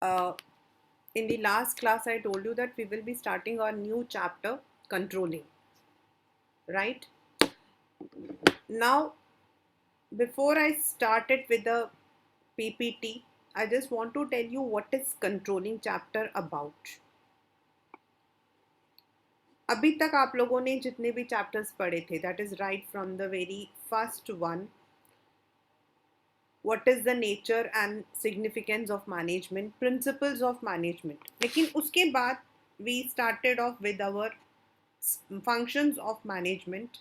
uh, in the last class I told you that we will be starting our new chapter, controlling, right? Now, before I started with the PPT, I just want to tell you what is controlling chapter about. अभी तक आप लोगों ने जितने भी chapters पढ़े थे, that is right from the very first one, what is the nature and significance of management, principles of management. लेकिन उसके बाद we started off with our functions of management,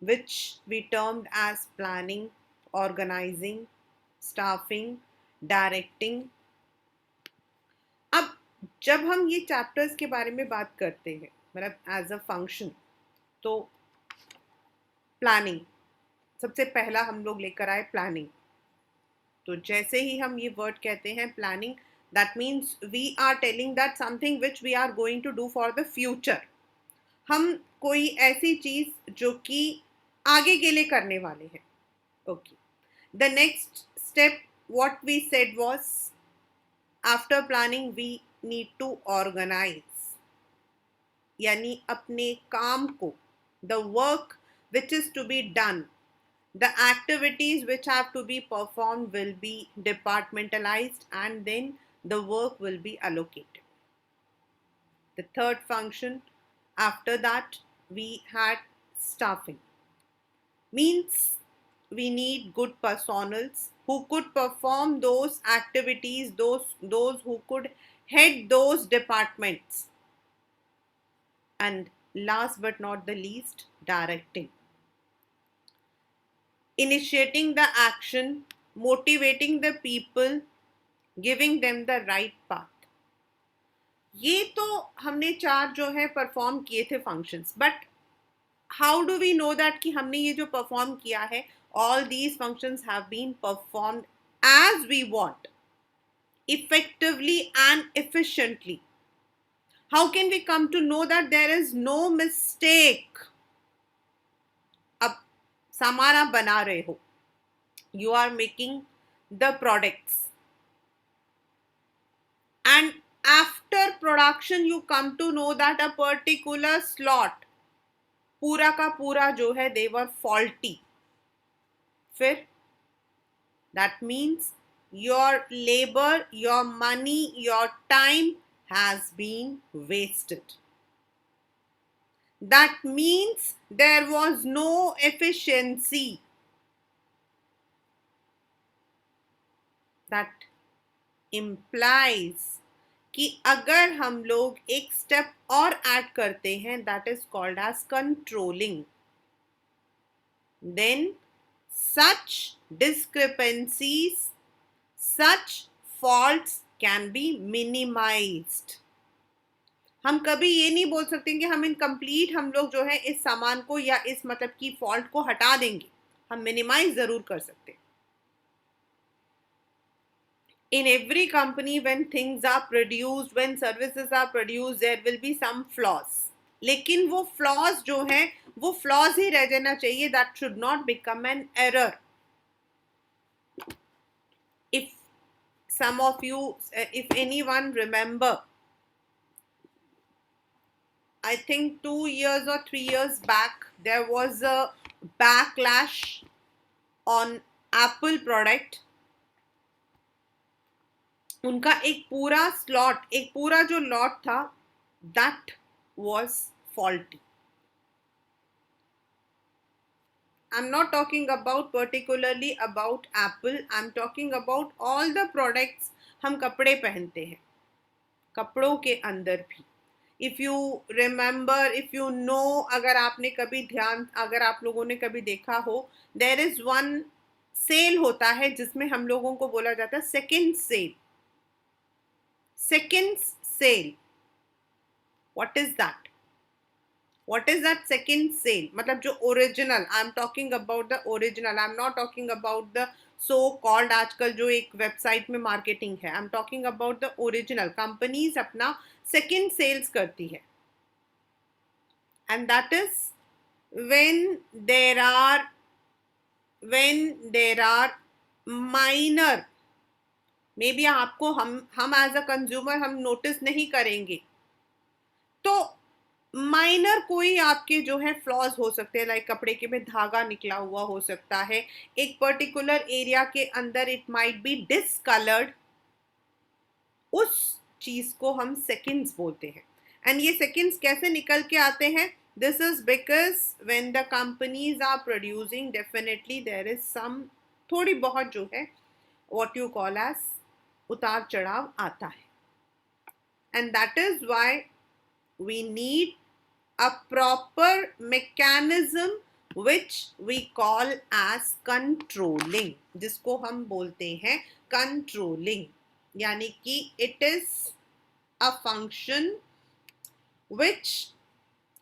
which we termed as planning, organizing, staffing, directing. अब जब हम ये chapters के बारे में बात करते हैं, मतलब एज अ फंक्शन, तो प्लानिंग सबसे पहला हम लोग लेकर आए, प्लानिंग. तो जैसे ही हम ये वर्ड कहते हैं planning, that means we are telling that something which we are going to do for the future. हम कोई ऐसी चीज जो कि आगे के लिए करने वाले हैं. Okay, the next step what we said was, after planning we need to organise, यानी अपने काम को, the work which is to be done, the activities which have to be performed will be departmentalized and then the work will be allocated. The third function after that we had staffing. Means we need good personals who could perform those activities, those who could head those departments. And last but not the least, directing. Initiating the action, motivating the people, giving them the right path. ये तो हमने चार जो है perform किए थे functions. But how do we know that कि हमने ये जो परफॉर्म किया है, all these functions have been performed as we want, effectively and efficiently? How can we come to know that there is no mistake? अब सामान आप बना रहे हो, you are making the products, and after production you come to know that a particular slot पूरा का पूरा जो है they were faulty. फिर that means your labor, your money, your time has been wasted. That means there was no efficiency. That implies कि अगर हम लोग एक स्टेप और ऐड करते हैं, that is called as controlling, then such discrepancies, such faults can be minimised. हम कभी ये नहीं बोल सकते कि हम इनकम्प्लीट हम लोग जो है इस सामान को या इस मतलब की फॉल्ट को हटा देंगे. हम मिनिमाइज जरूर कर सकते हैं. In every company, when things are produced, when services are produced, there will be some flaws. लेकिन वो flaws जो हैं वो flaws ही रह जाना चाहिए. That should not become an error. If some of you, if anyone remember, I think 2 years or 3 years back, there was a backlash on Apple product. उनका एक पूरा स्लॉट, एक पूरा जो लॉट था, that was faulty. I am not talking about particularly about Apple, I am talking about all the products. हम कपड़े पहनते हैं, कपड़ों के अंदर भी. If you remember, if you know, अगर आपने कभी ध्यान, अगर आप लोगों ने कभी देखा हो, देयर इज वन सेल होता है जिसमें हम लोगों को बोला जाता है second sale. Seconds sale. What is that? What is that second sale? मतलब जो original, I'm talking about the original. I'm not talking about the so called आजकल जो एक वेबसाइट में मार्केटिंग है. I'm talking about the original. Companies अपना second sales करती है. And that is when there are minor may be आपको हम एज अ कंज्यूमर हम नोटिस नहीं करेंगे। तो माइनर कोई आपके जो है फ्लॉज हो सकते हैं, लाइक कपड़े के में धागा निकला हुआ हो सकता है, एक पर्टिकुलर एरिया के अंदर इट माइट बी डिसकलर्ड, उस चीज को हम सेकंड्स बोलते हैं। एंड ये सेकंड्स कैसे निकल के आते हैं? This is because when the companies are producing, definitely there is some, थोड़ी बहुत जो है व्हाट यू कॉल एज उतार चढ़ाव आता है। And that is why we need a proper mechanism which we call as controlling, जिसको हम बोलते हैं controlling, यानी कि it is a function which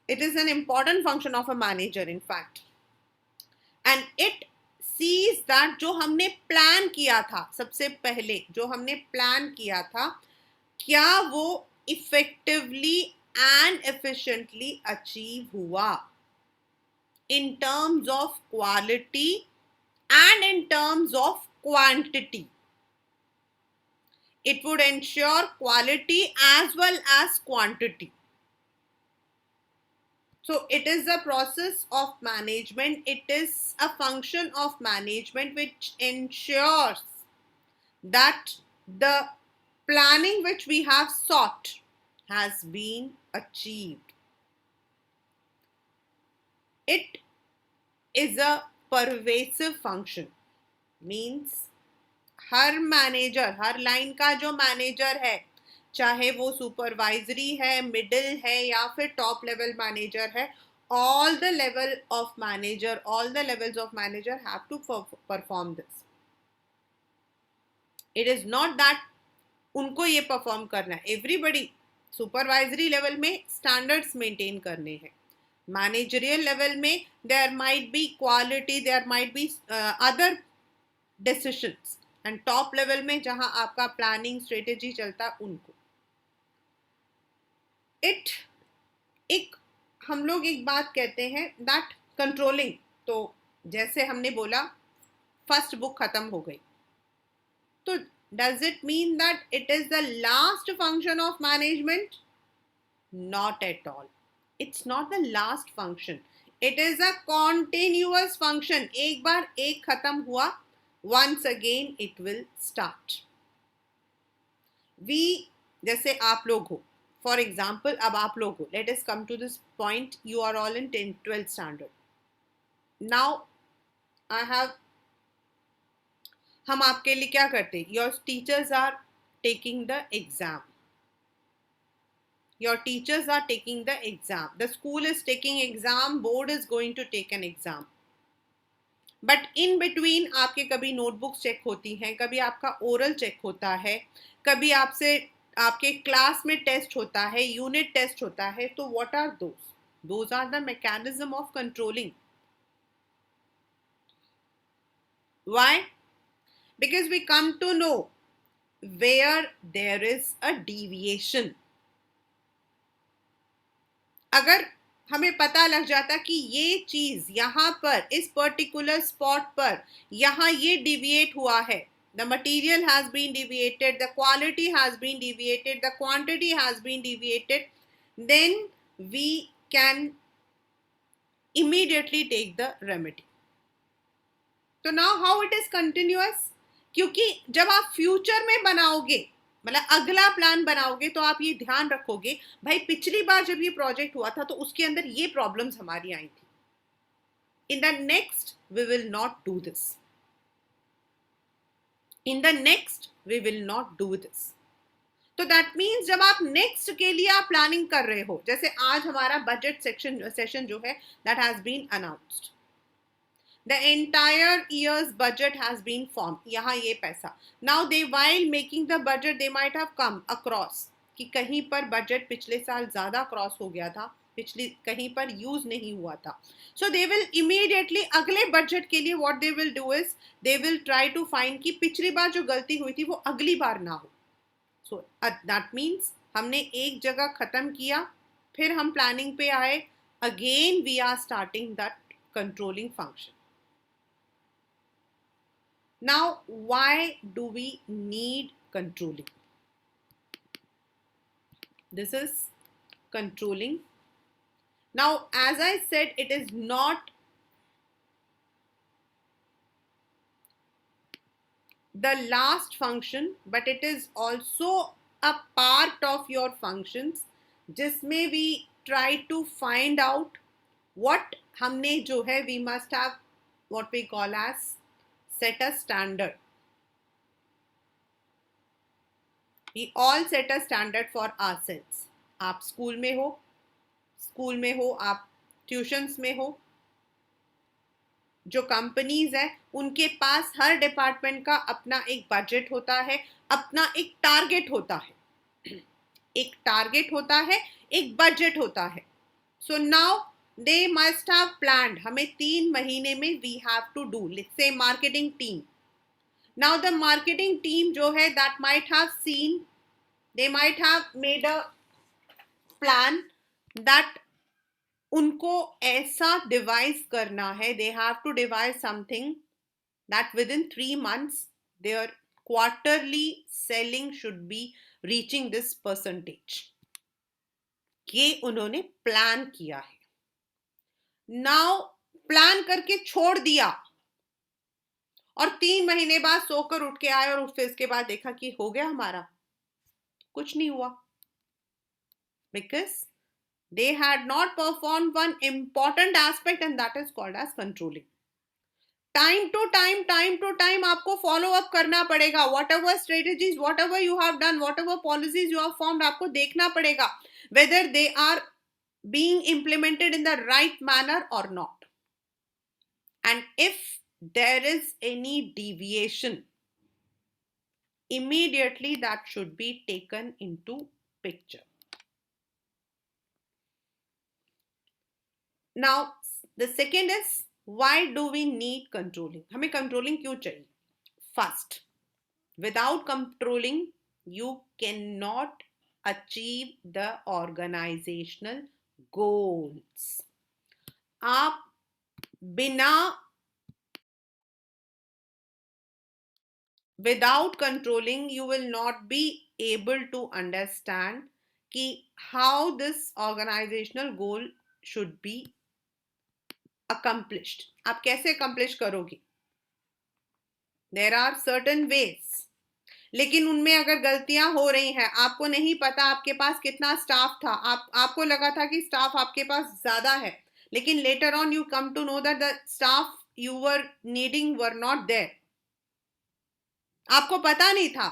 it is an important function of a manager in fact, and it sees that जो हमने plan किया था, सबसे पहले जो हमने प्लान किया था, क्या वो इफेक्टिवली एंड efficiently achieve हुआ in terms of quality and in terms of quantity. It would ensure quality as well as quantity. So it is a process of management. It is a function of management which ensures that the planning which we have sought has been achieved. It is a pervasive function, means her manager, her line का जो manager है, चाहे वो supervisory है, middle है या फिर top level manager है, all the level of manager, all the levels of manager have to perform this. It is not that उनको ये परफॉर्म करना है, एवरीबडी सुपरवाइजरी लेवल में स्टैंडर्ड्स मेंटेन करने हैं, मैनेजरियल लेवल में there might be quality, there might be other decisions, and top level में जहां आपका प्लानिंग स्ट्रेटेजी चलता उनको इट एक हम लोग एक बात कहते हैं दैट कंट्रोलिंग। तो जैसे हमने बोला फर्स्ट बुक खत्म हो गई, तो does it mean that it is the last function of management? Not at all. It's not the last function. It is a continuous function. एक बार एक खत्म हुआ, once again it will start. We, जैसे आप लोग हो, for example, अब आप लोग हो, let us come to this point, you are all in 10th 12th standard. Now I have, हम आपके लिए क्या करते हैं? Your teachers are taking the exam, your teachers are taking the exam, the school is taking exam, board is going to take an exam, but in between आपके कभी notebooks check होती हैं, कभी आपका ओरल चेक होता है, कभी आपसे आपके क्लास में टेस्ट होता है, यूनिट टेस्ट होता है, तो what are those are the mechanism of controlling. Why? Because we come to know where there is a deviation. अगर हमें पता लग जाता कि ये चीज यहाँ पर इस पर्टिकुलर स्पॉट पर यहाँ ये डिविएट हुआ है, the material has been deviated, the quality has been deviated, the quantity has been deviated, then we can immediately take the remedy. So now how it is continuous? क्योंकि जब आप future में बनाओगे, मतलब अगला प्लान बनाओगे, तो आप ये ध्यान रखोगे भाई पिछली बार जब ये प्रोजेक्ट हुआ था तो उसके अंदर ये प्रॉब्लम्स हमारी आई थी, in the next we will not do this, in the next we will not do this. तो दैट मीन्स जब आप नेक्स्ट के लिए आप प्लानिंग कर रहे हो, जैसे आज हमारा बजट सेशन जो है that has been announced, the entire year's budget has been formed, यहाँ ये पैसा. Now they, while making the budget, they might have come across कि कहीं पर बजट पिछले साल ज़्यादा क्रॉस हो गया था, पिछली कहीं पर यूज नहीं हुआ था. So they will immediately अगले बजट के लिए what they will do is they will try to find कि पिछली बार जो गलती हुई थी वो अगली बार ना हो. So that means हमने एक जगह ख़त्म किया, फिर हम प्लानिंग पे आए, again we are starting that controlling function. Now, why do we need controlling. This is controlling. Now, as I said, it is not the last function, but it is also a part of your functions, जिसमें we try to find out what हमने जो है, we must have what we call as set a standard. We all set a standard for ourselves. आप school में हो, आप tuitions में हो, जो कंपनीज है उनके पास हर डिपार्टमेंट का अपना एक बजट होता है, अपना एक टारगेट होता है, एक टारगेट होता है, एक बजट होता है. So now they must have planned, हमें 3 महीने में we have to do, let's say marketing team. Now the marketing team जो है that might have seen, they might have made a plan that उनको ऐसा डिवाइस करना है, they have to devise something that within 3 months their quarterly selling should be reaching this percentage. ये उन्होंने plan किया है. नाउ प्लान करके छोड़ दिया और 3 महीने बाद सोकर उठ के आए और फिर इसके बाद देखा कि हो गया हमारा, कुछ नहीं हुआ, because they had not performed one important aspect and that is called as controlling. Time to time आपको follow up करना पड़ेगा. Whatever strategies, whatever you have done, whatever policies you have formed, आपको देखना पड़ेगा whether they are being implemented in the right manner or not. And if there is any deviation, immediately that should be taken into picture. Now, the second is, why do we need controlling? हमें controlling क्यों चाहिए? First, without controlling, you cannot achieve the organizational goals. आप बिना, without controlling, you will not be able to understand कि how this organizational goal should be accomplished. आप कैसे accomplish करोगे? There are certain ways. लेकिन उनमें अगर गलतियां हो रही हैं, आपको नहीं पता आपके पास कितना स्टाफ था, आपको लगा था कि स्टाफ आपके पास ज्यादा है, लेकिन later on you come to know that the staff you were needing were not there. आपको पता नहीं था,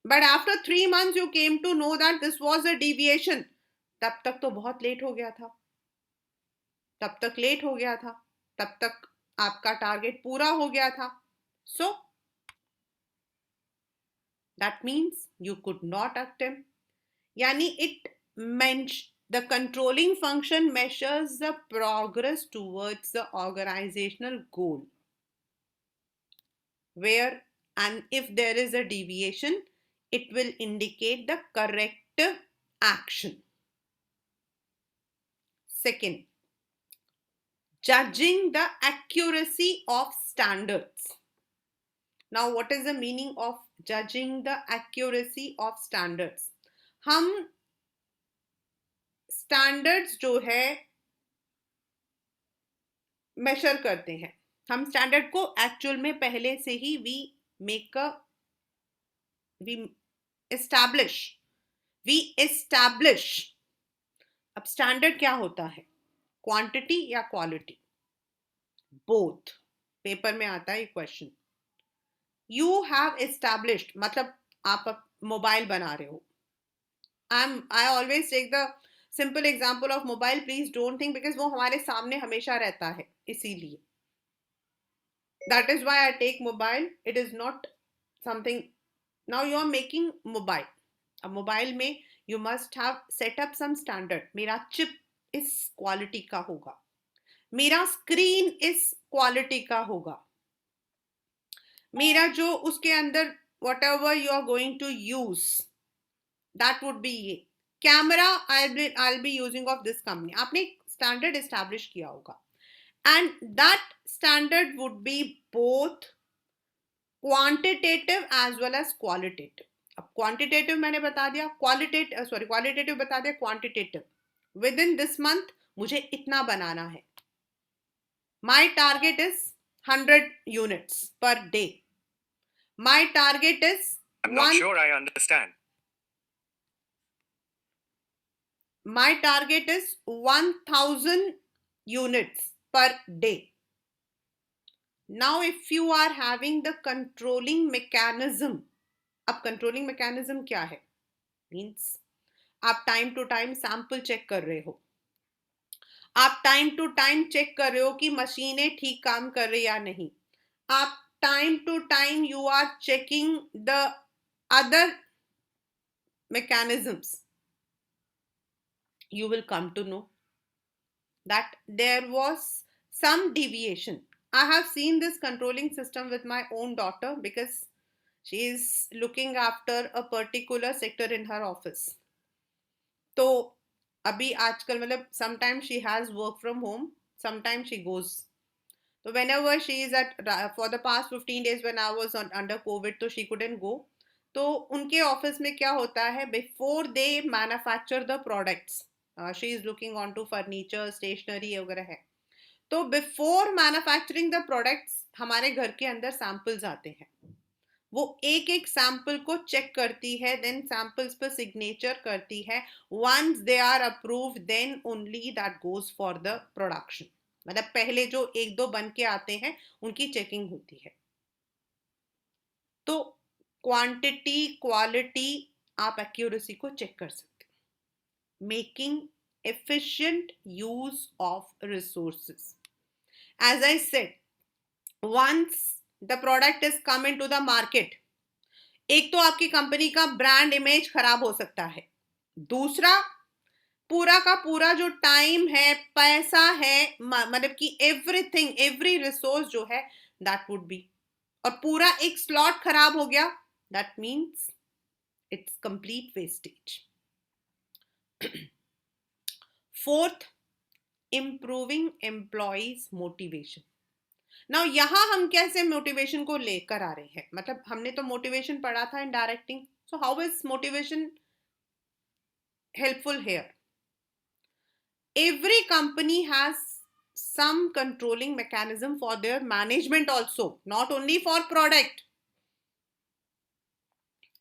but after 3 months you came to know that this was a deviation. तब तक तो बहुत लेट हो गया था, तब तक लेट हो गया था, तब तक आपका टारगेट पूरा हो गया था. So that means you could not attempt. Yani the controlling function measures the progress towards the organizational goal, where, and if there is a deviation, it will indicate the correct action. Second, judging the accuracy of standards. Now, what is the meaning of judging the accuracy of standards? हम standards जो है measure करते हैं, हम standard को actual में पहले से ही we establish. अब standard क्या होता है? Quantity या quality? Both. पेपर में आता है क्वेश्चन. You have established, मतलब आप मोबाइल बना रहे हो. I always take the simple example of mobile. Please don't think, because वो हमारे सामने हमेशा रहता है, इसीलिए. That is why I take mobile. It is not something. Now you are making mobile. अब मोबाइल में you must have set up some standard. मेरा चिप इस क्वालिटी का होगा, मेरा स्क्रीन इस क्वालिटी का होगा, मेरा जो उसके अंदर whatever you are going to use, that would be ये camera I'll be using of this company. आपने एक स्टैंडर्ड एस्टैब्लिश किया होगा, and that standard would be both quantitative as well as qualitative. अब क्वांटिटेटिव मैंने बता दिया, क्वालिटेटिव बता दिया, quantitative with in this month मुझे इतना बनाना है. My target is 100 units per day. My target is I'm not sure I understand. My target is 1000 units per day. Now if you are having the controlling mechanism, अब controlling mechanism क्या है? Means आप time to time sample check कर रहे हो, आप time to time check कर रहे हो कि मशीनें ठीक काम कर रही या नहीं, आप time to time you are checking the other mechanisms, you will come to know that there was some deviation. I have seen this controlling system with my own daughter because she is looking after a particular sector in her office. तो अभी आजकल मतलब sometimes she has work from home, sometimes she goes. So whenever she is for the past 15 days when I was under COVID, तो she couldn't go. तो उनके office में क्या होता है, before they manufacture the products, she is looking on to furniture, stationery वगैरह है, तो बिफोर मैन्युफैक्चरिंग द प्रोडक्ट्स हमारे घर के अंदर सैंपल्स आते हैं, वो एक एक सैंपल को चेक करती है, देन सैंपल्स पर सिग्नेचर करती है, once they are approved then only that goes for the production. मतलब पहले जो एक दो बन के आते हैं उनकी चेकिंग होती है. तो क्वांटिटी क्वालिटी आप एक्यूरेसी को चेक कर सकते हैं. Making efficient use of resources. As I said, once the product is come into the market, एक तो आपकी कंपनी का ब्रांड इमेज खराब हो सकता है, दूसरा पूरा का पूरा जो टाइम है, पैसा है, मतलब कि एवरीथिंग, एवरी रिसोर्स जो है दैट वुड बी, और पूरा एक स्लॉट खराब हो गया, that means it's complete wastage. Fourth, improving employees motivation. Now यहां हम कैसे मोटिवेशन को लेकर आ रहे हैं, मतलब हमने तो मोटिवेशन पढ़ा था in directing, so how is motivation helpful here? Every company has some controlling mechanism for their management also, not only for product.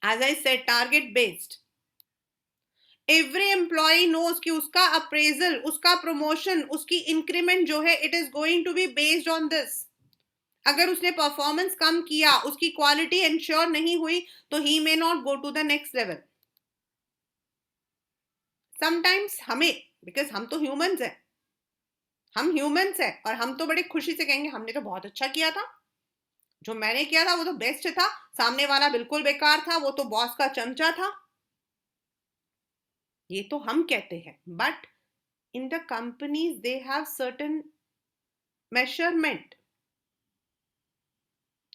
As I said, target based. Every employee knows कि उसका appraisal, उसका promotion, उसकी increment जो है, it is going to be based on this. अगर उसने performance कम किया, उसकी quality ensure नहीं हुई, तो he may not go to the next level. Sometimes हमें, because हम तो humans हैं, हम ह्यूमंस हैं, और हम तो बड़ी खुशी से कहेंगे हमने तो बहुत अच्छा किया था, जो मैंने किया था वो तो बेस्ट था, सामने वाला बिल्कुल बेकार था, वो तो बॉस का चमचा था, ये तो हम कहते हैं. But in the companies they have certain measurement.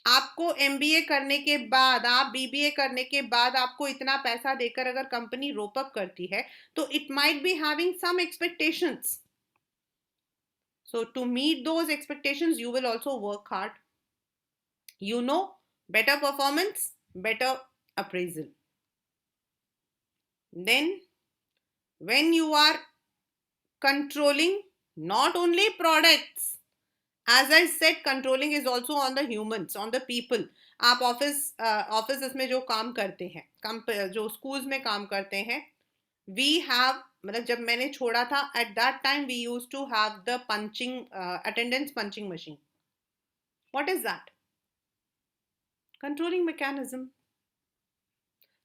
आपको एमबीए करने के बाद, आप बीबीए करने के बाद आपको इतना पैसा देकर अगर कंपनी रोप अप करती है, तो it might be having some expectations. So to meet those expectations, you will also work hard. You know, better performance, better appraisal. Then, when you are controlling not only products, as I said, controlling is also on the humans, on the people. आप office में जो काम करते हैं, जो schools में काम करते हैं, we have, मतलब जब मैंने छोड़ा था, at that time we used to have the attendance punching machine. What is that? Controlling mechanism.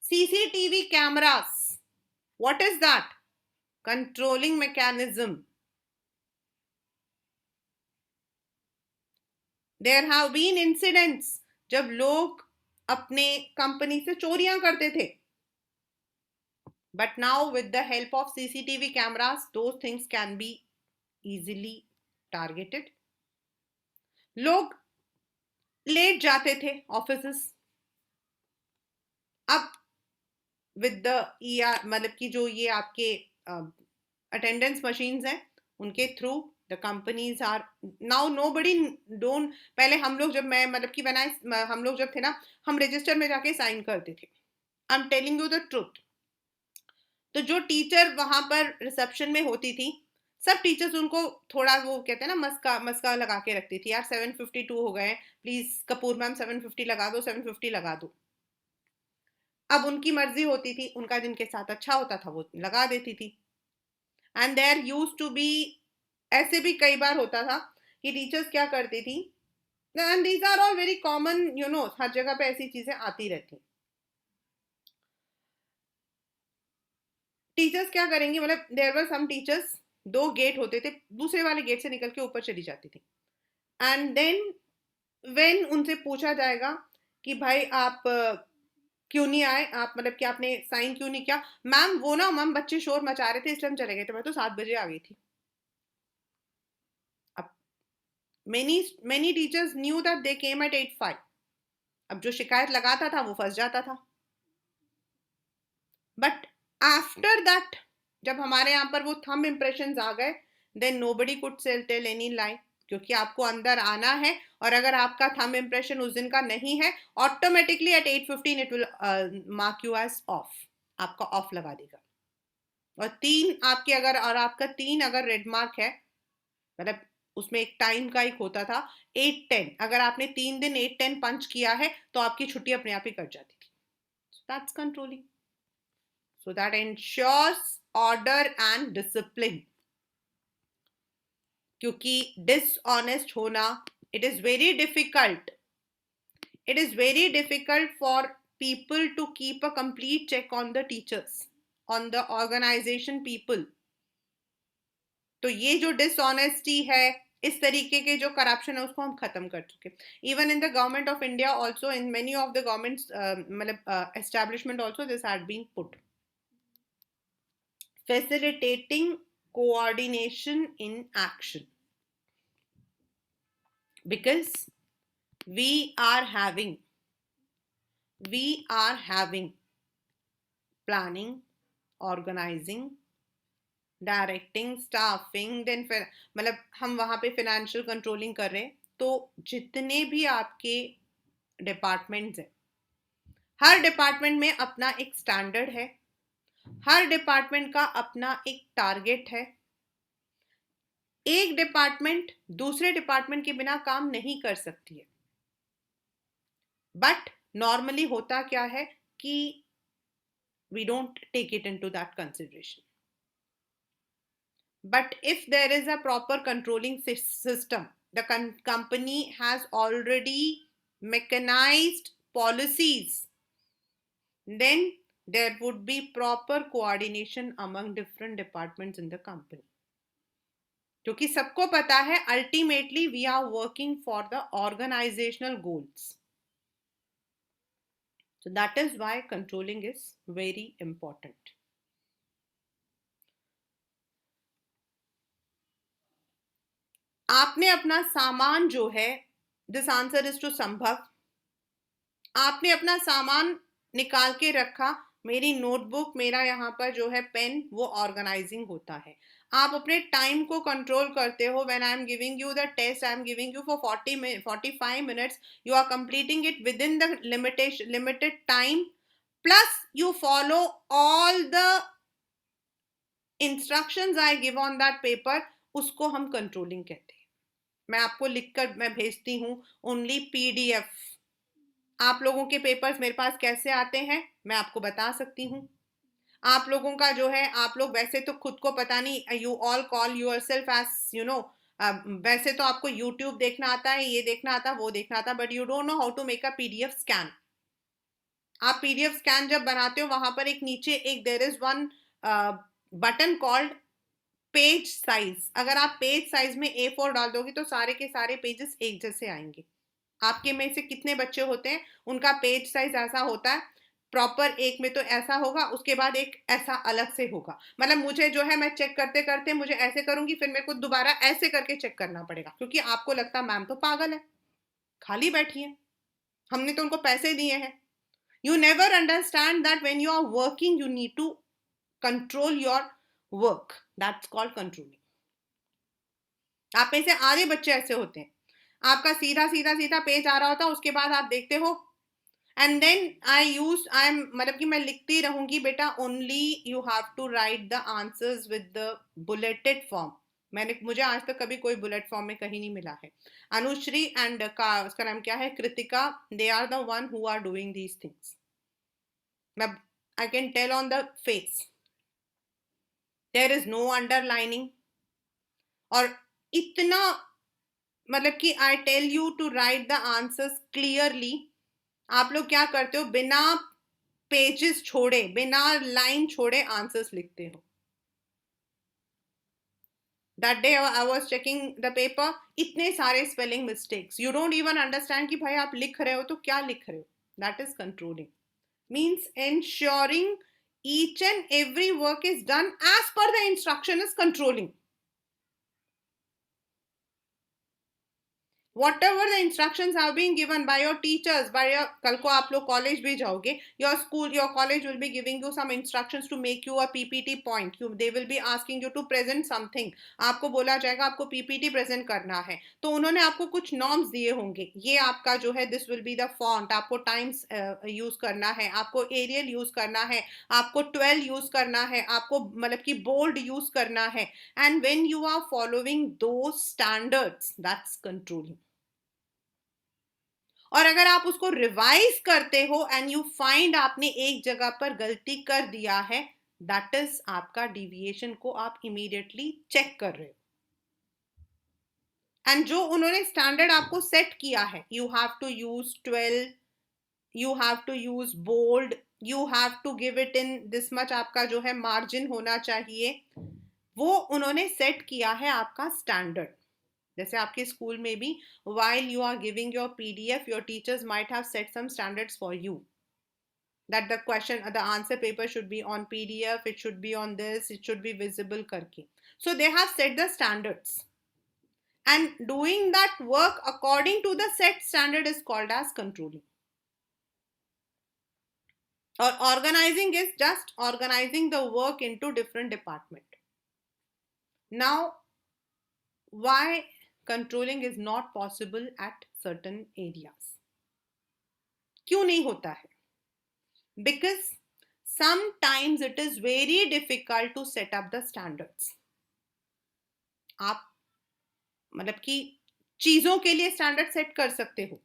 CCTV cameras. What is that? Controlling mechanism. There have been incidents जब लोग अपने कंपनी से चोरियां करते थे. But now with the help of CCTV cameras, those things can be easily targeted. लोग late जाते थे ऑफिसेस, अब विद द मतलब कि जो ये आपके अटेंडेंस मशीन्स हैं, उनके through the companies are now nobody don't. पहले हम लोग जब मैं मतलब कि हम लोग जब थे ना, हम रजिस्टर में जाके साइन करते थे. I am telling you the truth. तो जो टीचर वहां पर रिसेप्शन में होती थी, सब टीचर्स उनको थोड़ा वो कहते हैं ना, मस्का मस्का लगा के रखती थी, यार 752 हो गए, प्लीज कपूर मैम 750 लगा दो, 750 लगा दो। अब उनकी मर्जी होती थी, उनका जिनके साथ अच्छा होता था वो लगा देती थी। And there use to be, ऐसे भी कई बार होता था कि टीचर्स क्या करती थी, and these are all very common, you know, हर जगह पे ऐसी चीजें आती रहती। टीचर्स क्या करेंगे, मतलब देयर वर सम टीचर्स, दो गेट होते थे, दूसरे वाले गेट से निकल के ऊपर चली जाती थी। एंड देन व्हेन उनसे पूछा जाएगा कि भाई आप क्यों नहीं आए, आप मतलब कि आपने साइन क्यों नहीं किया, मैम वो ना मैम बच्चे शोर मचा रहे थे इसलिए हम चले गए थे, मैं तो 7 बजे आ गई थी। अब many many teachers knew that they came at 8:05। अब जो शिकायत लगाता था वो फंस जाता था। बट आफ्टर दैट, जब हमारे यहाँ पर वो थंब इम्प्रेशन आ गए, then nobody could tell any lie, क्योंकि आपको अंदर आना है, और अगर आपका थंब इम्प्रेशन उस दिन का नहीं है, automatically at 8:15 it will mark you as off, आपका ऑफ लगा देगा। और 3 आपके अगर, और आपका 3 अगर रेड मार्क है, मतलब उसमें एक टाइम का एक होता था 8:10, अगर आपने 3 दिन 8:10 पंच किया है तो आपकी छुट्टी अपने आप ही कट जाती थी। That's controlling, so that ensures order and discipline। क्योंकि डिसऑनेस्ट होना, it is very difficult, it is very difficult for people to keep a complete check on the teachers, on the organization people। तो ये जो dishonesty है, इस तरीके के जो करप्शन है, उसको हम खत्म कर चुके। Even in the government of India also, in many of the government मतलब establishment also, this had been put. Facilitating coordination in action, because we are having planning, organizing, directing, staffing, then फिर मतलब हम वहां पे financial controlling कर रहे हैं। तो जितने भी आपके डिपार्टमेंट्स हैं, हर डिपार्टमेंट में अपना एक स्टैंडर्ड है, हर डिपार्टमेंट का अपना एक टारगेट है। एक डिपार्टमेंट दूसरे डिपार्टमेंट के बिना काम नहीं कर सकती है। बट नॉर्मली होता क्या है कि we don't take it into that consideration. But if there is a proper controlling system, the company has already mechanized policies, then there would be proper coordination among different departments in the company। क्योंकि सबको पता है ultimately we are working for the organizational goals. So that is why controlling is very important। आपने अपना सामान जो है, this answer is to संभव, आपने अपना सामान निकाल के रखा, मेरी नोटबुक, मेरा यहाँ पर जो है पेन, वो ऑर्गेनाइजिंग होता है। आप अपने टाइम को कंट्रोल करते हो। When I am giving you the test, I am giving you for 45 minutes, you are completing it within the limited time, plus you follow all the instructions I give on that paper, उसको हम controlling कहते हैं। मैं आपको लिखकर मैं भेजती हूँ ओनली पीडीएफ। आप लोगों के पेपर्स मेरे पास कैसे आते हैं मैं आपको बता सकती हूँ। आप लोगों का जो है, आप लोग वैसे तो खुद को पता नहीं, you all call yourself as you know, वैसे तो आपको यूट्यूब देखना आता है, ये देखना आता है, वो देखना आता है, but you don't know how to make a PDF scan. आप पीडीएफ स्कैन जब बनाते हो, वहां पर एक नीचे एक there is one button called page size. अगर आप पेज साइज में A4 डाल दोगे तो सारे के सारे पेजेस एक जैसे आएंगे। आपके में से कितने बच्चे होते हैं उनका पेज साइज ऐसा होता है, प्रॉपर एक में तो ऐसा होगा, उसके बाद एक ऐसा अलग से होगा। मतलब मुझे जो है, मैं चेक करते करते मुझे ऐसे करूंगी, फिर मेरे को दोबारा ऐसे करके चेक करना पड़ेगा, क्योंकि आपको लगता मैम तो पागल है, खाली बैठी है, हमने तो उनको पैसे दिए हैं। You never understand that when you are working you need to control your work, that's called controlling. आप में से आधे बच्चे ऐसे होते हैं, आपका सीधा सीधा सीधा पेज आ रहा होता है, उसके बाद आप देखते हो एंड देन आई एम मतलब कि मैं लिखती रहूंगी बेटा, only you have to write the answers with the bulleted form. मुझे आज तक कभी कोई बुलेट फॉर्म में कहीं नहीं मिला है। अनुश्री एंड का उसका नाम क्या है, Kritika, they are the one who are doing these things. मैं I can tell on the face, there is no underlining. और इतना मतलब कि I tell you to write the answers clearly, आप लोग क्या करते हो, बिना पेजेस छोड़े, बिना लाइन छोड़े आंसर्स लिखते हो। That day I was checking the paper, इतने सारे spelling mistakes, you don't even understand कि भाई आप लिख रहे हो तो क्या लिख रहे हो। That is controlling, means ensuring each and every work is done as per the instruction is controlling. Whatever the instructions have been given by your teachers, by your, कल को आप लोग कॉलेज भी जाओगे, your school, your college will be giving you some instructions to make you a PPT point. They will be asking you to present something. आपको बोला जाएगा आपको PPT present करना है, तो उन्होंने आपको कुछ नॉर्म्स दिए होंगे, ये आपका जो है this will be the font, आपको टाइम्स यूज करना है, आपको एरियल यूज करना है, आपको 12 यूज करना है, आपको मतलब कि बोल्ड यूज करना है। And when you are following दो स्टैंडर्ड्स, दैट्स कंट्रोलिंग। और अगर आप उसको रिवाइज करते हो एंड यू फाइंड आपने एक जगह पर गलती कर दिया है, दैट इज आपका डिविएशन को आप इमीडिएटली चेक कर रहे हो। एंड जो उन्होंने स्टैंडर्ड आपको सेट किया है, you have to use 12, you have to use bold, you have to give it in this much, आपका जो है मार्जिन होना चाहिए, वो उन्होंने सेट किया है आपका स्टैंडर्ड। जैसे आपके स्कूल में भी while you are giving your PDF, your teachers might have set some standards for you, that the answer paper should be on PDF, it should be on this, it should be visible karke. So they have set the standards, and doing that work according to the set standard is called as controlling. Or organizing is just organizing the work into different department. Now, why controlling is not possible at certain areas? क्यों नहीं होता है? Because sometimes it is very difficult to set up the standards. आप मतलब कि चीजों के लिए स्टैंडर्ड सेट कर सकते हो,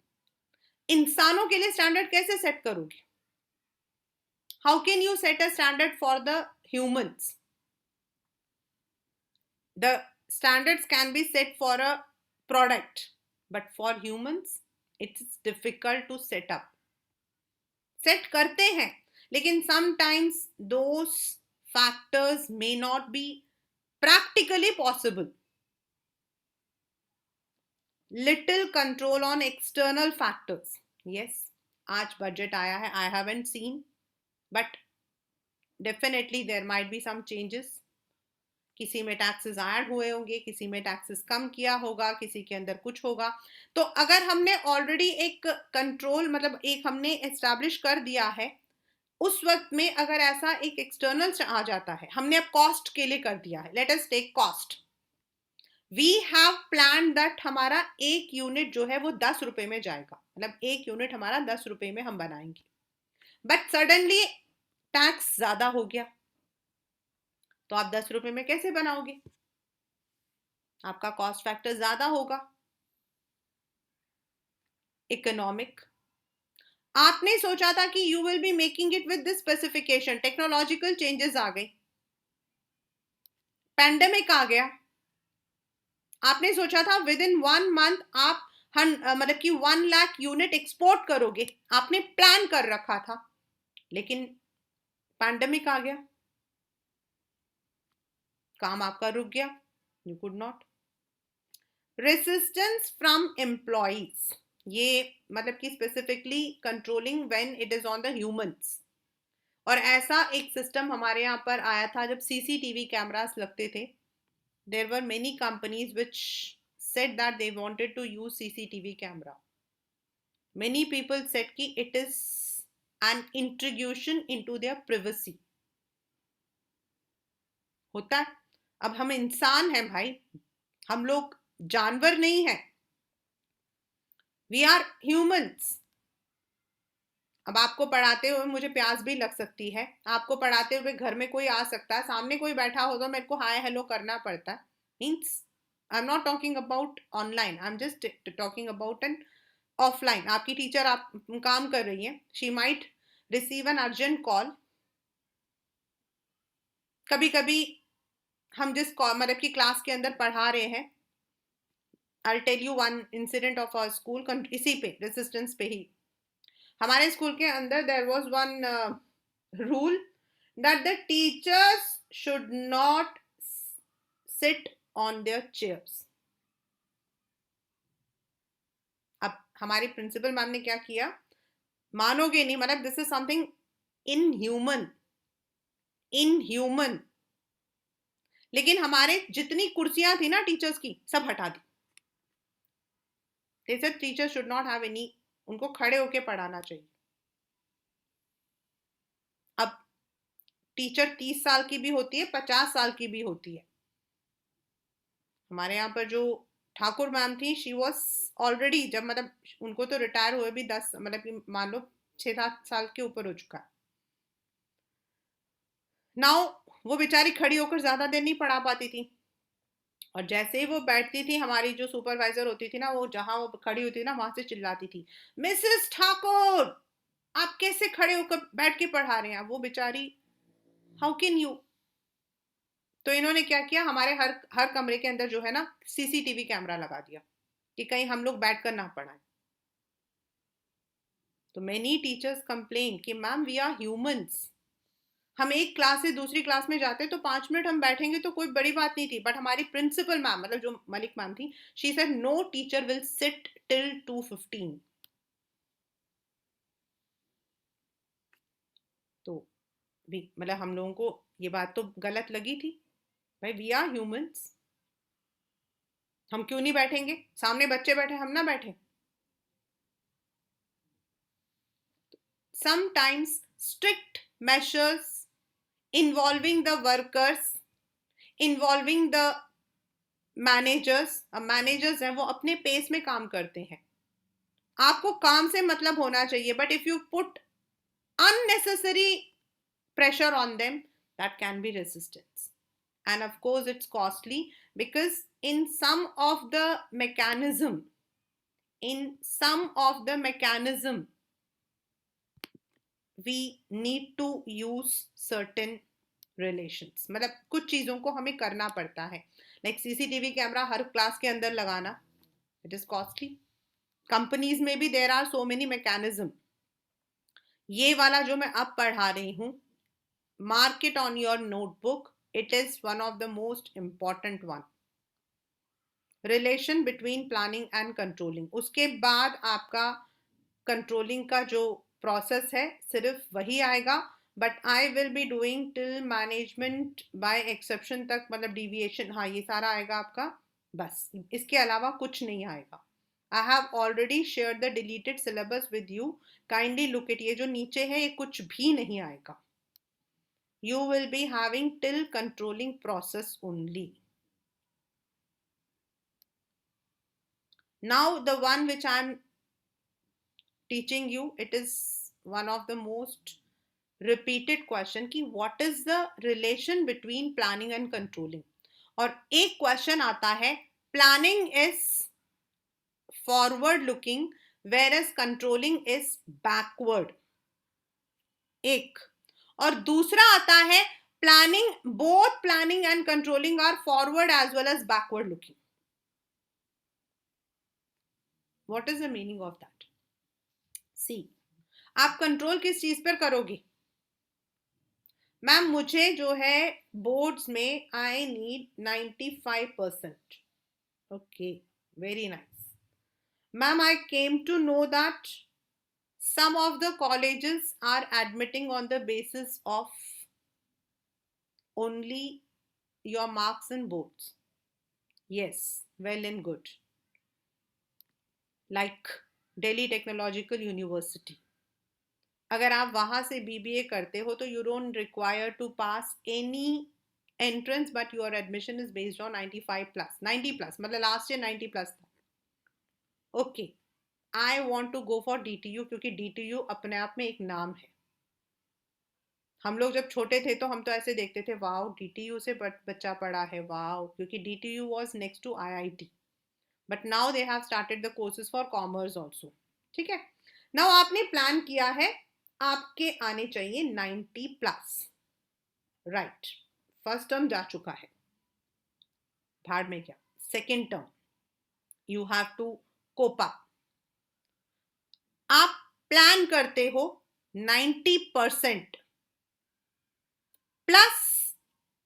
इंसानों के लिए स्टैंडर्ड कैसे सेट करोगे? How can you set a standard for the humans? The standards can be set for a product, but for humans it's difficult to set up. Set करते हैं, लेकिन sometimes those factors may not be practically possible. Little control on external factors. Yes, आज budget आया है, I haven't seen, but definitely there might be some changes. किसी में taxes add हुए होंगे, किसी में टैक्सेस कम किया होगा, किसी के अंदर कुछ होगा। तो अगर हमने ऑलरेडी एक कंट्रोल मतलब एक हमने एस्टैब्लिश कर दिया है, उस वक्त में अगर ऐसा एक एक्सटर्नल आ जाता है, हमने अब कॉस्ट के लिए कर दिया है, let us take cost, we have plan that हमारा एक यूनिट जो है वो 10 रुपए में जाएगा, मतलब एक यूनिट हमारा 10 रुपए में हम बनाएंगे, बट सडनली टैक्स ज्यादा हो गया, तो आप 10 रुपए में कैसे बनाओगे? आपका कॉस्ट फैक्टर ज्यादा होगा। इकोनॉमिक, आपने सोचा था कि you will be making it with this specification, technological changes आ गए, पैंडेमिक आ गया, आपने सोचा था विद इन 1 मंथ आप मतलब कि 1 लाख यूनिट एक्सपोर्ट करोगे, आपने प्लान कर रखा था, लेकिन पैंडेमिक आ गया, काम आपका रुक गया, you could not. Resistance from employees, ये मतलब कि specifically controlling when it is on the humans. और ऐसा एक सिस्टम हमारे यहाँ पर आया था जब सीसीटीवी कैमरास लगते थे, there were many companies which said that they wanted to use CCTV camera. Many people said कि it is an intrusion into their privacy. होता है, अब हम इंसान हैं भाई, हम लोग जानवर नहीं हैं, we are humans. अब आपको पढ़ाते हुए मुझे प्यास भी लग सकती है, आपको पढ़ाते हुए घर में कोई आ सकता है, सामने कोई बैठा हो तो मेरे को हाय हेलो करना पड़ता है. Means I am not talking about online, I am just talking about an offline. आपकी टीचर आप काम कर रही है, she might receive an urgent call. कभी कभी हम जिस मतलब की क्लास के अंदर पढ़ा रहे हैं, I tell you one incident of our school. इसी पे रेसिस्टेंस पे ही हमारे स्कूल के अंदर there was one rule that the teachers should not sit on their chairs. अब हमारी प्रिंसिपल मैम ने क्या किया, मानोगे नहीं, मतलब this is something inhuman, inhuman. लेकिन हमारे जितनी कुर्सियां थी ना टीचर्स की, सब हटा दी. they said teachers should not have any, उनको खड़े होके पढ़ाना चाहिए. अब टीचर 30 साल की भी होती है, 50 साल की भी होती है. हमारे यहाँ पर जो ठाकुर मैम थी, शी वॉज ऑलरेडी, जब मतलब उनको तो रिटायर हुए भी 10 मतलब कि मान लो 6-7 साल के ऊपर हो चुका है. नाउ वो बेचारी खड़ी होकर ज्यादा देर नहीं पढ़ा पाती थी, और जैसे ही वो बैठती थी, हमारी जो सुपरवाइजर होती थी ना, वो जहां वो खड़ी होती थी ना, वहां से चिल्लाती थी, मिसेस ठाकुर आप कैसे खड़े होकर बैठ के पढ़ा रहे हैं. वो बेचारी, हाउ कैन यू. तो इन्होंने क्या किया, हमारे हर हर कमरे के अंदर जो है ना सीसीटीवी कैमरा लगा दिया कि कहीं हम लोग बैठकर ना पढ़ाएं. तो मेनी टीचर्स कंप्लेन कि मैम वी आर ह्यूमंस. हम एक क्लास से दूसरी क्लास में जाते तो 5 मिनट हम बैठेंगे तो कोई बड़ी बात नहीं थी, बट हमारी प्रिंसिपल मैम, मतलब जो मलिक मैम थी, she said no teacher will sit till 2:15. तो भी मतलब हम लोगों को ये बात तो गलत लगी थी. भाई वी आर ह्यूमंस, हम क्यों नहीं बैठेंगे, सामने बच्चे बैठे हम ना बैठे. Sometimes strict measures involving the workers, involving the managers. अब मैनेजर्स हैं, वो अपने पेस में काम करते हैं, आपको काम से मतलब होना चाहिए, but if you put unnecessary pressure on them, that can be resistance. And of course it's costly, because in some of the mechanism, we need to use certain relations. मतलब कुछ चीजों को हमें करना पड़ता है, लाइक सीसीटीवी कैमरा हर class के अंदर लगाना, इट इज कॉस्टली. कंपनीज में भी there are so many mechanism. ये वाला जो मैं अब पढ़ा रही हूँ, mark it on your notebook, it is one of the most important one. Relation between planning and controlling. उसके बाद आपका कंट्रोलिंग का जो प्रोसेस है सिर्फ वही आएगा, but I will be doing till management by exception तक, मतलब डिविएशन, हाँ ये सारा आएगा आपका, बस इसके अलावा कुछ नहीं आएगा. I have already share the deleted syllabus with you, kindly look it. ये जो नीचे है ये कुछ भी नहीं आएगा. You will be having till controlling process only. Now the one which I'm teaching you, it is one of the most repeated question कि what is the relation between planning and controlling. और एक question आता है, planning is forward looking whereas controlling is backward. एक, और दूसरा आता है planning, both planning and controlling are forward as well as backward looking. What is the meaning of that? See, आप कंट्रोल किस चीज पर करोगे. मैम मुझे जो है बोर्ड्स में I need 95%. Okay, very nice. Ma'am I came to know that some of the colleges are admitting on the basis of only your marks in boards. Yes, well and good. Like Delhi Technological University. अगर आप वहां से BBA करते हो तो you don't require to pass any entrance, but your admission is based on 95 plus, 90 plus, मतलब last year 90 plus था. Okay, I want to go for DTU, क्योंकि DTU अपने आप में एक नाम है। हम लोग जब छोटे थे तो हम तो ऐसे देखते थे, वाओ DTU से बच्चा पढ़ा है, वाओ, क्योंकि DTU was next to IIT, but now they have started the courses for commerce also. ठीक है, नाउ आपने प्लान किया है, आपके आने चाहिए 90+, राइट। फर्स्ट टर्म जा चुका है, भाड़ में क्या। Second term, you have to cope up. आप प्लान करते हो 90% प्लस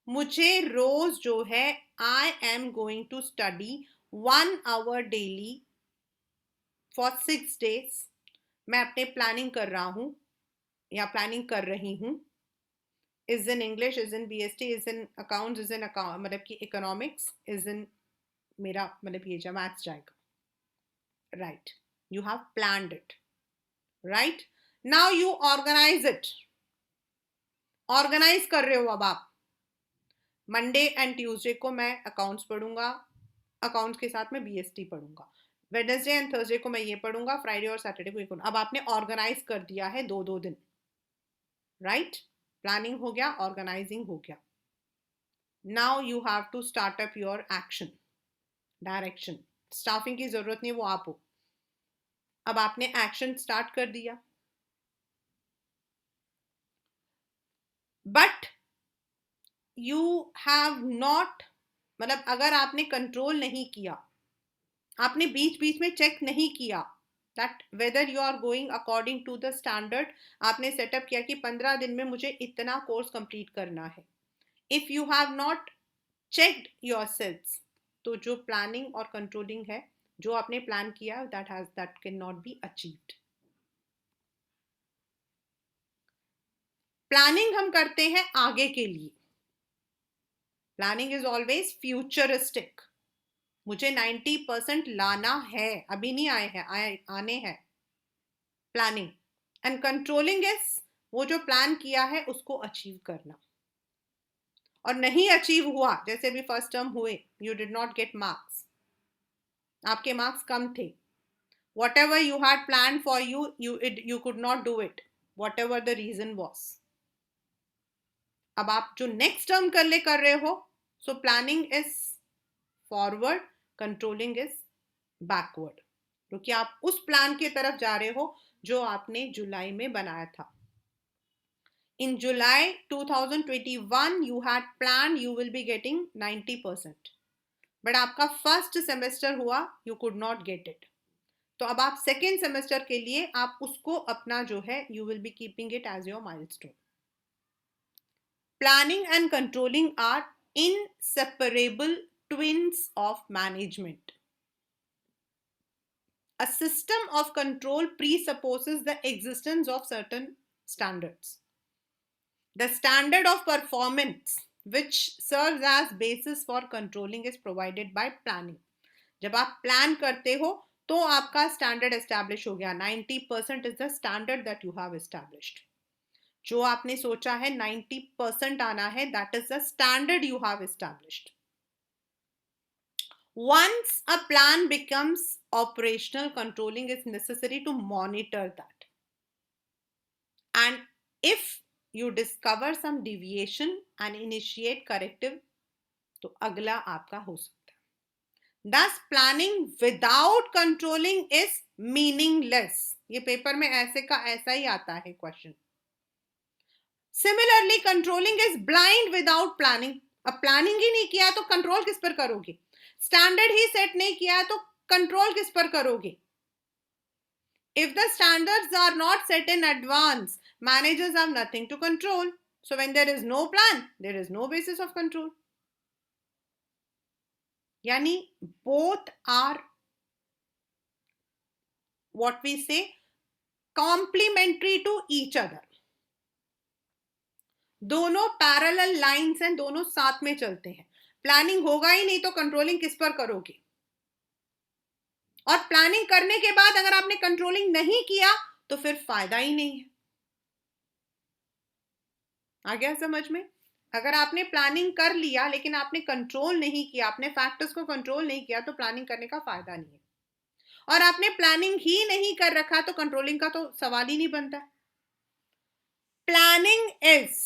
मुझे रोज जो है I am going to study 1 hour daily for 6 days। मैं अपने प्लानिंग कर रहा हूं या प्लानिंग कर रही हूं, is in English, is in BST, is in accounts, is in account मतलब कि इकोनॉमिक्स, इज इन मेरा मतलब ये जो मैथ्स जाएगा, right. You have planned it, right. Now you organize it. Organize कर रहे हो अब आप, मंडे एंड ट्यूसडे को मैं अकाउंट्स पढ़ूंगा, अकाउंट्स के साथ में BST पढ़ूंगा, वेडनेसडे एंड थर्सडे को मैं ये पढ़ूंगा, फ्राइडे और सैटरडे को ये पढ़ूंगा। अब आपने ऑर्गेनाइज कर दिया है 2-2 दिन, राइट। प्लानिंग हो गया, ऑर्गेनाइजिंग हो गया। Now you have to start up your action, direction. Staffing की जरूरत नहीं, वो आप हो। अब आपने एक्शन स्टार्ट कर दिया, बट यू हैव नॉट, मतलब अगर आपने कंट्रोल नहीं किया, आपने बीच बीच में चेक नहीं किया that whether you are going according to the standard. आपने सेटअप किया कि 15 दिन में मुझे इतना कोर्स कंप्लीट करना है। If you have not checked yourselves, तो जो प्लानिंग और कंट्रोलिंग है, जो आपने प्लान किया, that can not be achieved. Planning हम करते हैं आगे के लिए, प्लानिंग इज ऑलवेज फ्यूचरिस्टिक। मुझे 90% लाना है, अभी नहीं आए हैं, आने हैं। प्लानिंग एंड कंट्रोलिंग इज वो जो प्लान किया है उसको अचीव करना। और नहीं अचीव हुआ, जैसे भी फर्स्ट टर्म हुए, you did not get marks, आपके मार्क्स कम थे, whatever you had plan for you could not do it, whatever the reason was. अब आप जो नेक्स्ट टर्म कर रहे हो, so planning is forward, controlling is backward, क्योंकि आप उस प्लान की तरफ जा रहे हो जो आपने जुलाई में बनाया था। In July 2021 you had planned you will be getting 90%, but आपका फर्स्ट सेमेस्टर हुआ, you could not get it। तो अब आप सेकेंड सेमेस्टर के लिए आप उसको अपना जो है you will be keeping it as your milestone। Planning and controlling are inseparable twins of management। A system of control presupposes the existence of certain standards। The standard of performance which serves as basis for controlling is provided by planning। जब आप plan करते हो तो आपका standard establish हो गया। 90% is the standard that you have established. जो आपने सोचा है 90% आना है, that is the standard you have established. Once a plan becomes operational, controlling is necessary to monitor that, and if you discover some deviation and initiate corrective, तो अगला आपका हो सकता है। Thus planning without controlling is meaningless। ये paper में ऐसे का ऐसा ही आता है question. Similarly controlling is blind without planning। अब प्लानिंग ही नहीं किया तो कंट्रोल किस पर करोगे? स्टैंडर्ड ही सेट नहीं किया तो कंट्रोल किस पर करोगे? If the standards are not set in advance, managers have nothing to control। So when there is no plan, there is no basis of control। यानी both are what we say complementary to each other। दोनों parallel lines हैं, दोनों साथ में चलते हैं। Planning होगा ही नहीं तो कंट्रोलिंग किस पर करोगे? और प्लानिंग करने के बाद अगर आपने कंट्रोलिंग नहीं किया तो फिर फायदा ही नहीं है। आ गया समझ में? अगर आपने प्लानिंग कर लिया लेकिन आपने कंट्रोल नहीं किया, आपने फैक्टर्स को कंट्रोल नहीं किया, तो प्लानिंग करने का फायदा नहीं है। और आपने प्लानिंग ही नहीं कर रखा तो कंट्रोलिंग का तो सवाल ही नहीं बनता। Planning is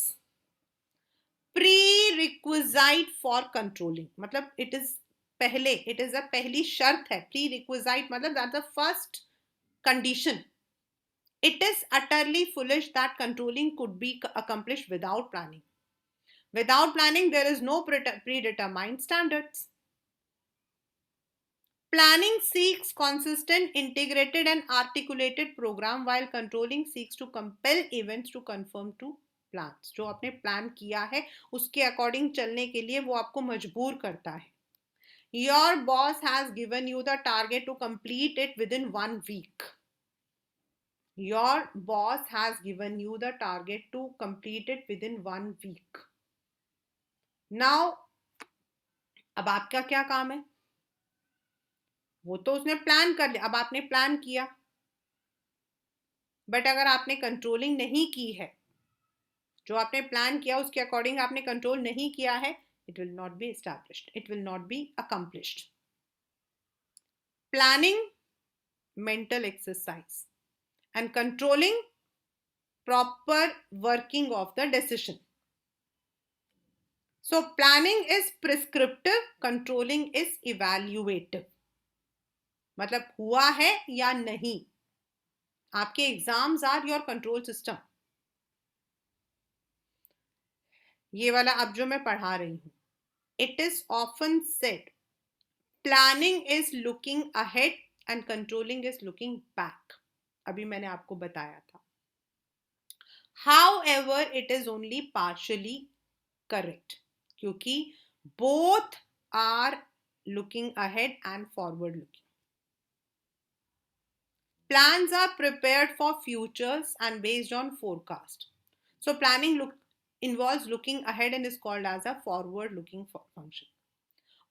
pre requisite for controlling, मतलब इट इज पहले, इट इज अ पहली शर्त है। प्री रिक्विजाइट मतलब that's the first condition. It is utterly foolish that controlling could be accomplished without planning. Without planning, there is no predetermined standards. Planning seeks consistent, integrated, and articulated program, while controlling seeks to compel events to conform to plans. जो आपने plan किया है उसके according चलने के लिए वो आपको मजबूर करता है. Your boss has given you the target to complete it within 1 week. Your boss has given you the target to complete it within 1 week. Now, अब आपका क्या काम है? वो तो उसने प्लान कर लिया, अब आपने प्लान किया, बट अगर आपने कंट्रोलिंग नहीं की है, जो आपने प्लान किया उसके अकॉर्डिंग आपने कंट्रोल नहीं किया है, it will not be established, it will not be accomplished. Planning mental exercise and controlling proper working of the decision. So planning is prescriptive, controlling is evaluative. मतलब हुआ है या नहीं. आपके exams are your control system. ये वाला अब जो मैं पढ़ा रही हूं, it is often said planning is looking ahead and controlling is looking back. अभी मैंने आपको बताया था. However, it is only partially correct क्योंकि both are looking ahead and forward looking. Plans are prepared for futures and based on forecast. So planning involves looking ahead and is called as a forward looking function.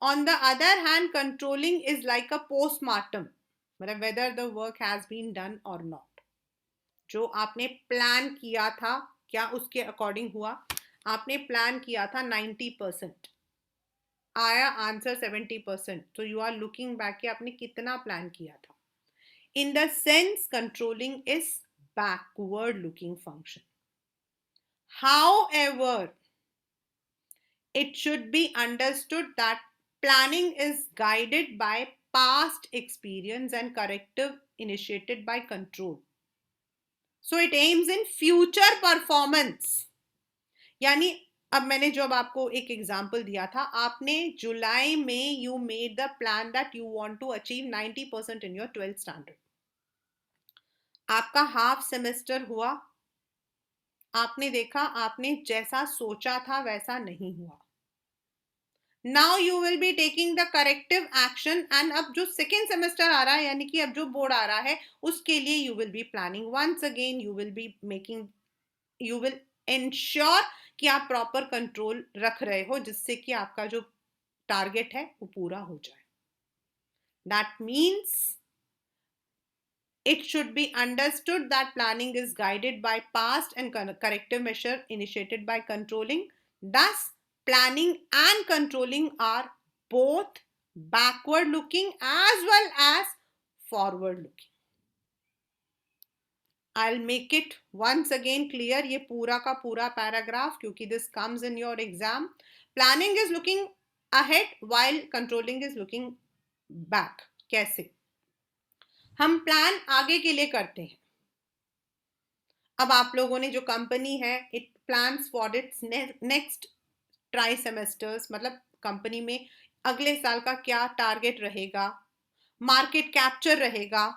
On the other hand, controlling is like a postmortem, whether the work has been done or not. जो आपने plan किया था क्या उसके according हुआ? आपने plan किया था 90%, आया आंसर 70%, तो यू आर लुकिंग बैक कि आपने कितना प्लान किया था. In the sense controlling is backward looking function. However, it should be understood that planning is guided by past experience and corrective initiated by control. So it aims in future performance. यानी अब मैंने जब आपको एक example दिया था, आपने जुलाई में you made the plan that you want to achieve 90% in your 12th standard. आपका हाफ सेमेस्टर हुआ, आपने देखा आपने जैसा सोचा था वैसा नहीं हुआ. Now you will be taking the corrective action and अब जो सेकेंड सेमेस्टर आ रहा है यानी कि अब जो बोर्ड आ रहा है उसके लिए you will be planning once again. You will be making, you will ensure कि आप प्रॉपर कंट्रोल रख रहे हो जिससे कि आपका जो टारगेट है वो पूरा हो जाए. That means it should be understood that planning is guided by past and corrective measure initiated by controlling. Thus, planning and controlling are both backward looking as well as forward looking. I'll make it once again clear ये पूरा का पूरा paragraph क्योंकि this comes in your exam. Planning is looking ahead while controlling is looking back. कैसे? हम plan आगे के लिए करते हैं. अब आप लोगों ने जो कंपनी है it plans for its next try semesters, मतलब कंपनी में अगले साल का क्या टारगेट रहेगा, मार्केट कैप्चर रहेगा,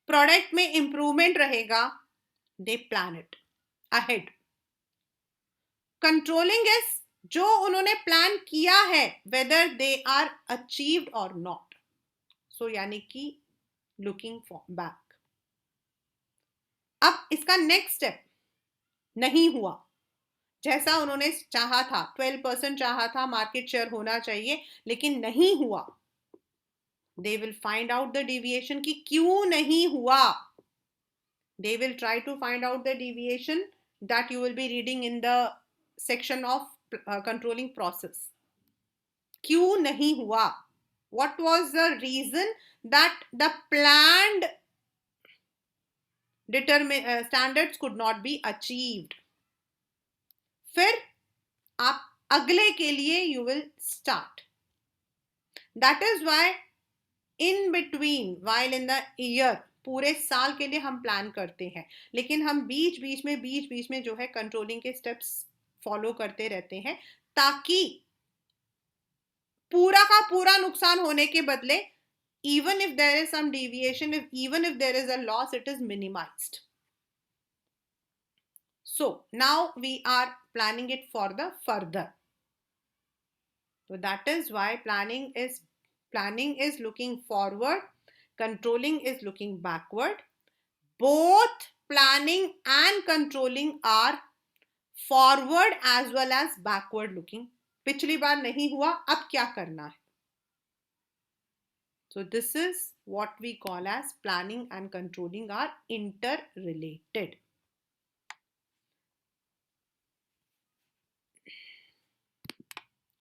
प्रोडक्ट में इंप्रूवमेंट रहेगा. दे plan it ahead. Controlling is जो उन्होंने प्लान किया है वेदर दे आर अचीव्ड और नॉट. सो यानी कि लुकिंग बैक. अब इसका नेक्स्ट स्टेप, नहीं हुआ जैसा उन्होंने चाहा था, 12% चाहा था मार्केट शेयर होना चाहिए लेकिन नहीं हुआ. They will find out the deviation कि क्यों नहीं हुआ. They will try to find out the deviation that you will be reading in the section of controlling process. क्यों नहीं हुआ. What was the reason that the planned standards could not be achieved? फिर आप अगले के लिए you will start. That is why in between, while in the year, पूरे साल के लिए हम प्लान करते हैं, लेकिन हम बीच बीच में जो है कंट्रोलिंग के स्टेप्स फॉलो करते रहते हैं, ताकि पूरा का पूरा नुकसान होने के बदले even if there is some deviation, even if there is a loss, it is minimized. So now we are planning it for the further. So that is why planning is looking forward, controlling is looking backward. Both planning and controlling are forward as well as backward looking. पिछली बार नहीं हुआ, अब क्या करना है? So this is what we call as planning and controlling are interrelated.